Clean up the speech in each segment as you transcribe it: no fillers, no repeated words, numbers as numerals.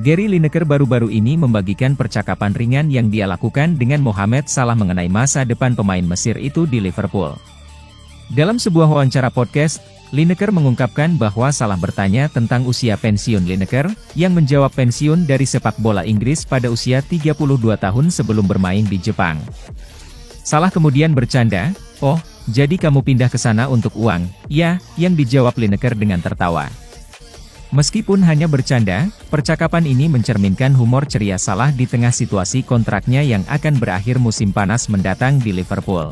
Gary Lineker baru-baru ini membagikan percakapan ringan yang dia lakukan dengan Mohamed Salah mengenai masa depan pemain Mesir itu di Liverpool. Dalam sebuah wawancara podcast, Lineker mengungkapkan bahwa Salah bertanya tentang usia pensiun Lineker, yang menjawab pensiun dari sepak bola Inggris pada usia 32 tahun sebelum bermain di Jepang. Salah kemudian bercanda, "Oh, jadi kamu pindah ke sana untuk uang?" "Ya," yang dijawab Lineker dengan tertawa. Meskipun hanya bercanda, percakapan ini mencerminkan humor ceria Salah di tengah situasi kontraknya yang akan berakhir musim panas mendatang di Liverpool.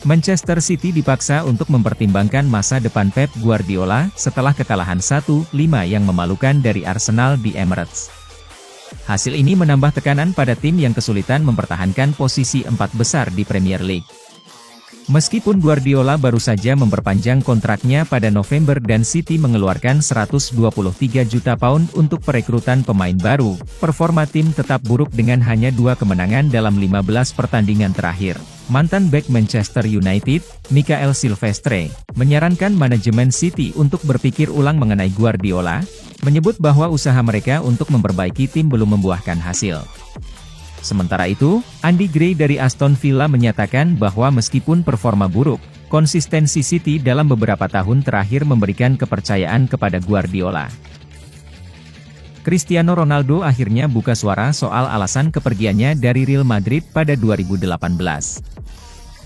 Manchester City dipaksa untuk mempertimbangkan masa depan Pep Guardiola setelah kekalahan 1-5 yang memalukan dari Arsenal di Emirates. Hasil ini menambah tekanan pada tim yang kesulitan mempertahankan posisi 4 besar di Premier League. Meskipun Guardiola baru saja memperpanjang kontraknya pada November dan City mengeluarkan 123 juta pound untuk perekrutan pemain baru, performa tim tetap buruk dengan hanya 2 kemenangan dalam 15 pertandingan terakhir. Mantan bek Manchester United, Mikael Silvestre, menyarankan manajemen City untuk berpikir ulang mengenai Guardiola, menyebut bahwa usaha mereka untuk memperbaiki tim belum membuahkan hasil. Sementara itu, Andy Gray dari Aston Villa menyatakan bahwa meskipun performa buruk, konsistensi City dalam beberapa tahun terakhir memberikan kepercayaan kepada Guardiola. Cristiano Ronaldo akhirnya buka suara soal alasan kepergiannya dari Real Madrid pada 2018.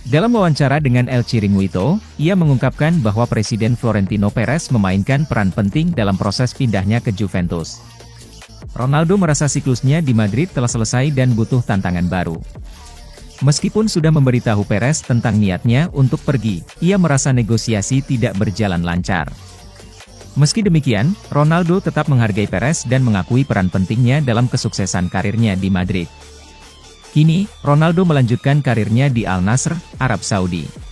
Dalam wawancara dengan El Chiringuito, ia mengungkapkan bahwa Presiden Florentino Perez memainkan peran penting dalam proses pindahnya ke Juventus. Ronaldo merasa siklusnya di Madrid telah selesai dan butuh tantangan baru. Meskipun sudah memberitahu Perez tentang niatnya untuk pergi, ia merasa negosiasi tidak berjalan lancar. Meski demikian, Ronaldo tetap menghargai Perez dan mengakui peran pentingnya dalam kesuksesan karirnya di Madrid. Kini, Ronaldo melanjutkan karirnya di Al Nassr, Arab Saudi.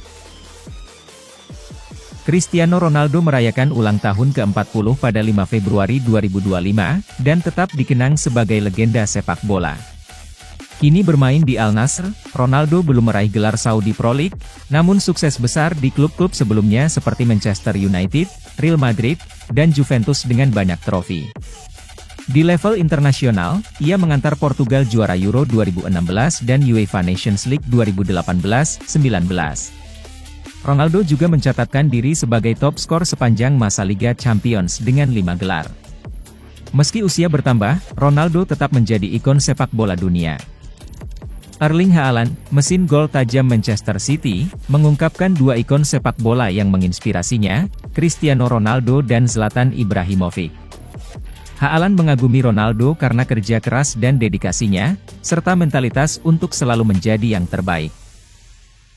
Cristiano Ronaldo merayakan ulang tahun ke-40 pada 5 Februari 2025, dan tetap dikenang sebagai legenda sepak bola. Kini bermain di Al Nassr, Ronaldo belum meraih gelar Saudi Pro League, namun sukses besar di klub-klub sebelumnya seperti Manchester United, Real Madrid, dan Juventus dengan banyak trofi. Di level internasional, ia mengantar Portugal juara Euro 2016 dan UEFA Nations League 2018-19. Ronaldo juga mencatatkan diri sebagai top skor sepanjang masa Liga Champions dengan 5 gelar. Meski usia bertambah, Ronaldo tetap menjadi ikon sepak bola dunia. Erling Haaland, mesin gol tajam Manchester City, mengungkapkan 2 ikon sepak bola yang menginspirasinya, Cristiano Ronaldo dan Zlatan Ibrahimovic. Haaland mengagumi Ronaldo karena kerja keras dan dedikasinya, serta mentalitas untuk selalu menjadi yang terbaik.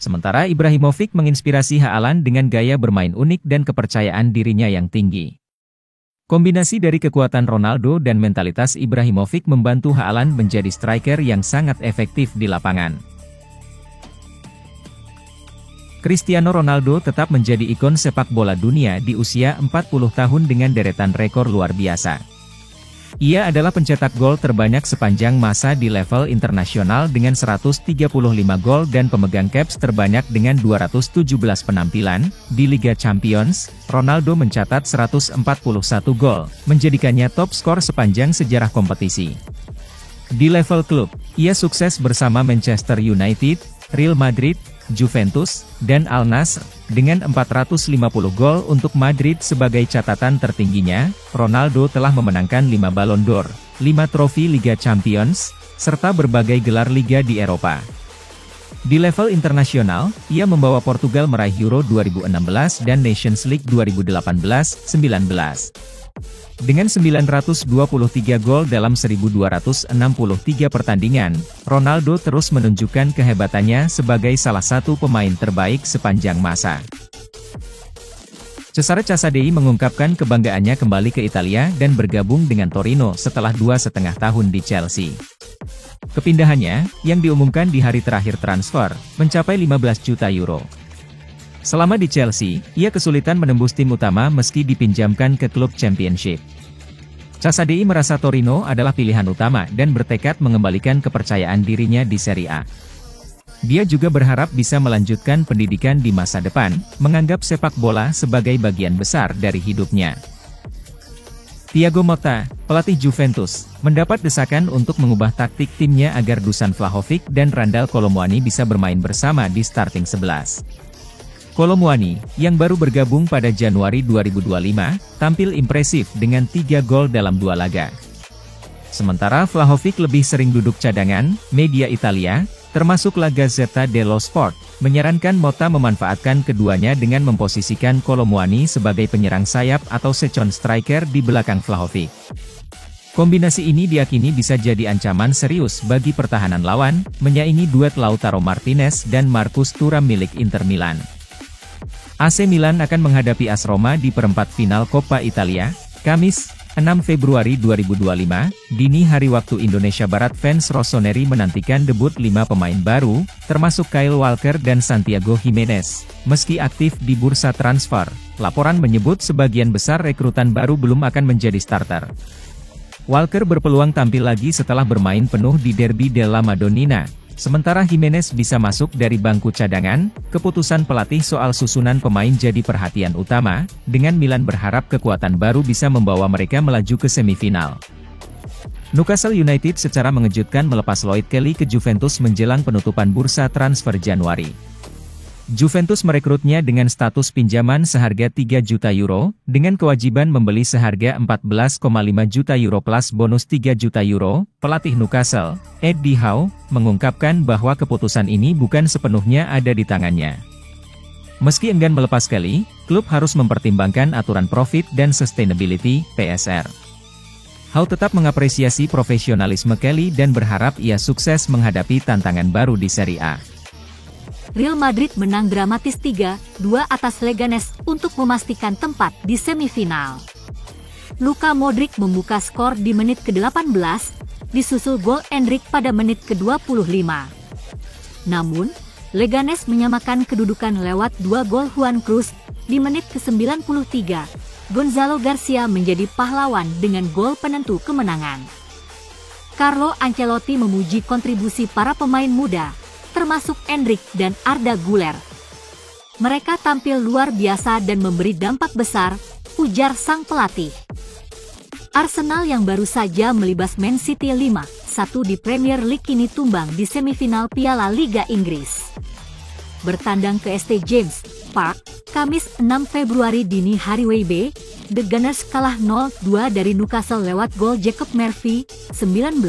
Sementara Ibrahimovic menginspirasi Haaland dengan gaya bermain unik dan kepercayaan dirinya yang tinggi. Kombinasi dari kekuatan Ronaldo dan mentalitas Ibrahimovic membantu Haaland menjadi striker yang sangat efektif di lapangan. Cristiano Ronaldo tetap menjadi ikon sepak bola dunia di usia 40 tahun dengan deretan rekor luar biasa. Ia adalah pencetak gol terbanyak sepanjang masa di level internasional dengan 135 gol dan pemegang caps terbanyak dengan 217 penampilan. Di Liga Champions, Ronaldo mencatat 141 gol, menjadikannya top skor sepanjang sejarah kompetisi. Di level klub, ia sukses bersama Manchester United, Real Madrid, Juventus, dan Al Nassr, dengan 450 gol untuk Madrid sebagai catatan tertingginya. Ronaldo telah memenangkan 5 Ballon d'Or, 5 trofi Liga Champions, serta berbagai gelar liga di Eropa. Di level internasional, ia membawa Portugal meraih Euro 2016 dan Nations League 2018-19. Dengan 923 gol dalam 1263 pertandingan, Ronaldo terus menunjukkan kehebatannya sebagai salah satu pemain terbaik sepanjang masa. Cesare Casadei mengungkapkan kebanggaannya kembali ke Italia dan bergabung dengan Torino setelah 2,5 tahun di Chelsea. Kepindahannya, yang diumumkan di hari terakhir transfer, mencapai 15 juta euro. Selama di Chelsea, ia kesulitan menembus tim utama meski dipinjamkan ke klub Championship. Casadei merasa Torino adalah pilihan utama dan bertekad mengembalikan kepercayaan dirinya di Serie A. Dia juga berharap bisa melanjutkan pendidikan di masa depan, menganggap sepak bola sebagai bagian besar dari hidupnya. Thiago Motta, pelatih Juventus, mendapat desakan untuk mengubah taktik timnya agar Dusan Vlahovic dan Randal Kolo Muani bisa bermain bersama di starting 11. Kolo Muani, yang baru bergabung pada Januari 2025, tampil impresif dengan 3 gol dalam 2 laga. Sementara Vlahovic lebih sering duduk cadangan, media Italia, termasuk La Gazzetta dello Sport, menyarankan Motta memanfaatkan keduanya dengan memposisikan Kolo Muani sebagai penyerang sayap atau second striker di belakang Vlahovic. Kombinasi ini diyakini bisa jadi ancaman serius bagi pertahanan lawan, menyaingi duet Lautaro Martinez dan Marcus Thuram milik Inter Milan. AC Milan akan menghadapi AS Roma di perempat final Coppa Italia, Kamis, 6 Februari 2025, dini hari waktu Indonesia Barat. Fans Rossoneri menantikan debut 5 pemain baru, termasuk Kyle Walker dan Santiago Gimenez. Meski aktif di bursa transfer, laporan menyebut sebagian besar rekrutan baru belum akan menjadi starter. Walker berpeluang tampil lagi setelah bermain penuh di Derby della Madonnina. Sementara Gimenez bisa masuk dari bangku cadangan. Keputusan pelatih soal susunan pemain jadi perhatian utama, dengan Milan berharap kekuatan baru bisa membawa mereka melaju ke semifinal. Newcastle United secara mengejutkan melepas Lloyd Kelly ke Juventus menjelang penutupan bursa transfer Januari. Juventus merekrutnya dengan status pinjaman seharga 3 juta euro, dengan kewajiban membeli seharga 14,5 juta euro plus bonus 3 juta euro. Pelatih Newcastle, Eddie Howe, mengungkapkan bahwa keputusan ini bukan sepenuhnya ada di tangannya. Meski enggan melepas Kelly, klub harus mempertimbangkan aturan profit dan sustainability, PSR. Howe tetap mengapresiasi profesionalisme Kelly dan berharap ia sukses menghadapi tantangan baru di Serie A. Real Madrid menang dramatis 3-2 atas Leganes untuk memastikan tempat di semifinal. Luka Modric membuka skor di menit ke-18, disusul gol Endrick pada menit ke-25. Namun, Leganes menyamakan kedudukan lewat 2 gol Juan Cruz di menit ke-93. Gonzalo Garcia menjadi pahlawan dengan gol penentu kemenangan. Carlo Ancelotti memuji kontribusi para pemain muda, termasuk Endrick dan Arda Güler. Mereka tampil luar biasa dan memberi dampak besar, ujar sang pelatih. Arsenal yang baru saja melibas Man City 5-1 di Premier League kini tumbang di semifinal Piala Liga Inggris. Bertandang ke St. James Park, Kamis 6 Februari dini hari WIB, The Gunners kalah 0-2 dari Newcastle lewat gol Jacob Murphy, 19,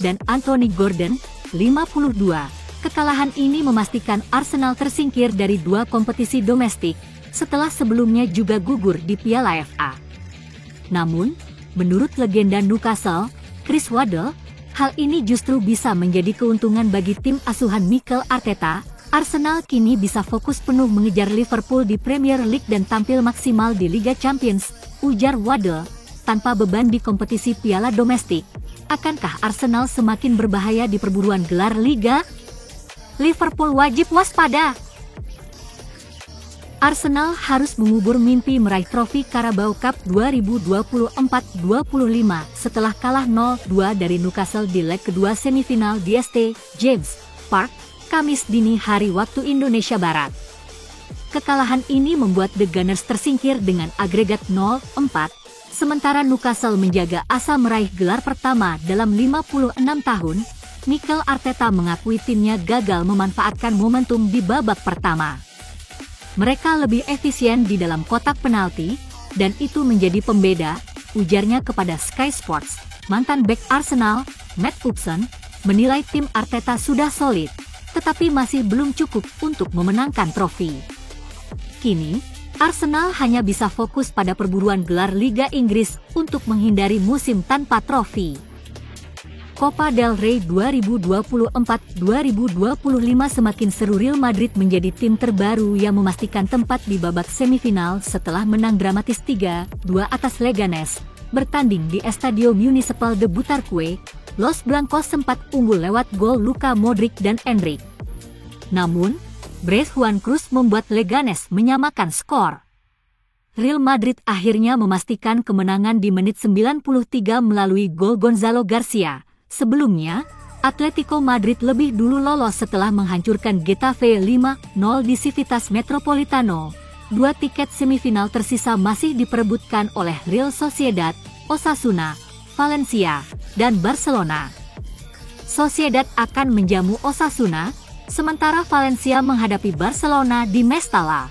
dan Anthony Gordon, 52. Kekalahan ini memastikan Arsenal tersingkir dari 2 kompetisi domestik, setelah sebelumnya juga gugur di Piala FA. Namun, menurut legenda Newcastle, Chris Waddle, hal ini justru bisa menjadi keuntungan bagi tim asuhan Mikel Arteta. Arsenal kini bisa fokus penuh mengejar Liverpool di Premier League dan tampil maksimal di Liga Champions, ujar Waddle, tanpa beban di kompetisi piala domestik. Akankah Arsenal semakin berbahaya di perburuan gelar Liga? Liverpool wajib waspada. Arsenal harus mengubur mimpi meraih trofi Carabao Cup 2024-25 setelah kalah 0-2 dari Newcastle di leg kedua semifinal di St. James Park, Kamis dini hari waktu Indonesia Barat. Kekalahan ini membuat The Gunners tersingkir dengan agregat 0-4, sementara Newcastle menjaga asa meraih gelar pertama dalam 56 tahun. Mikel Arteta mengakui timnya gagal memanfaatkan momentum di babak pertama. Mereka lebih efisien di dalam kotak penalti, dan itu menjadi pembeda, ujarnya kepada Sky Sports. Mantan bek Arsenal, Matt Upson, menilai tim Arteta sudah solid, tetapi masih belum cukup untuk memenangkan trofi. Kini, Arsenal hanya bisa fokus pada perburuan gelar Liga Inggris untuk menghindari musim tanpa trofi. Copa del Rey 2024-2025 semakin seru. Real Madrid menjadi tim terbaru yang memastikan tempat di babak semifinal setelah menang dramatis 3-2 atas Leganes. Bertanding di Estadio Municipal de Butarque, Los Blancos sempat unggul lewat gol Luka Modric dan Endrick. Namun, brace Juan Cruz membuat Leganes menyamakan skor. Real Madrid akhirnya memastikan kemenangan di menit 93 melalui gol Gonzalo Garcia. Sebelumnya, Atletico Madrid lebih dulu lolos setelah menghancurkan Getafe 5-0 di Civitas Metropolitano. 2 tiket semifinal tersisa masih diperebutkan oleh Real Sociedad, Osasuna, Valencia, dan Barcelona. Sociedad akan menjamu Osasuna, sementara Valencia menghadapi Barcelona di Mestalla.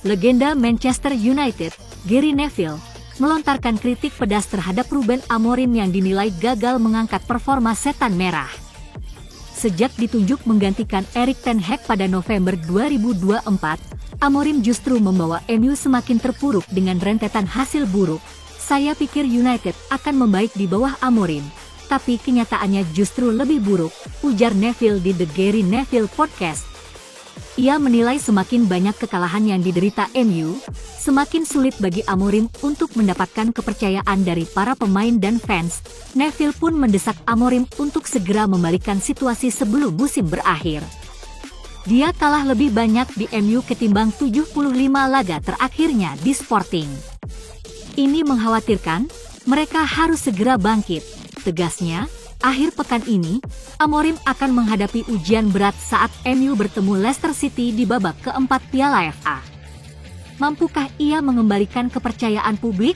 Legenda Manchester United, Gary Neville, melontarkan kritik pedas terhadap Ruben Amorim yang dinilai gagal mengangkat performa setan merah. Sejak ditunjuk menggantikan Erik ten Hag pada November 2024, Amorim justru membawa MU semakin terpuruk dengan rentetan hasil buruk. Saya pikir United akan membaik di bawah Amorim, tapi kenyataannya justru lebih buruk, ujar Neville di The Gary Neville Podcast. Ia menilai semakin banyak kekalahan yang diderita MU, semakin sulit bagi Amorim untuk mendapatkan kepercayaan dari para pemain dan fans. Neville pun mendesak Amorim untuk segera membalikkan situasi sebelum musim berakhir. Dia kalah lebih banyak di MU ketimbang 75 laga terakhirnya di Sporting. Ini mengkhawatirkan, mereka harus segera bangkit, tegasnya. Akhir pekan ini, Amorim akan menghadapi ujian berat saat MU bertemu Leicester City di babak keempat Piala FA. Mampukah ia mengembalikan kepercayaan publik?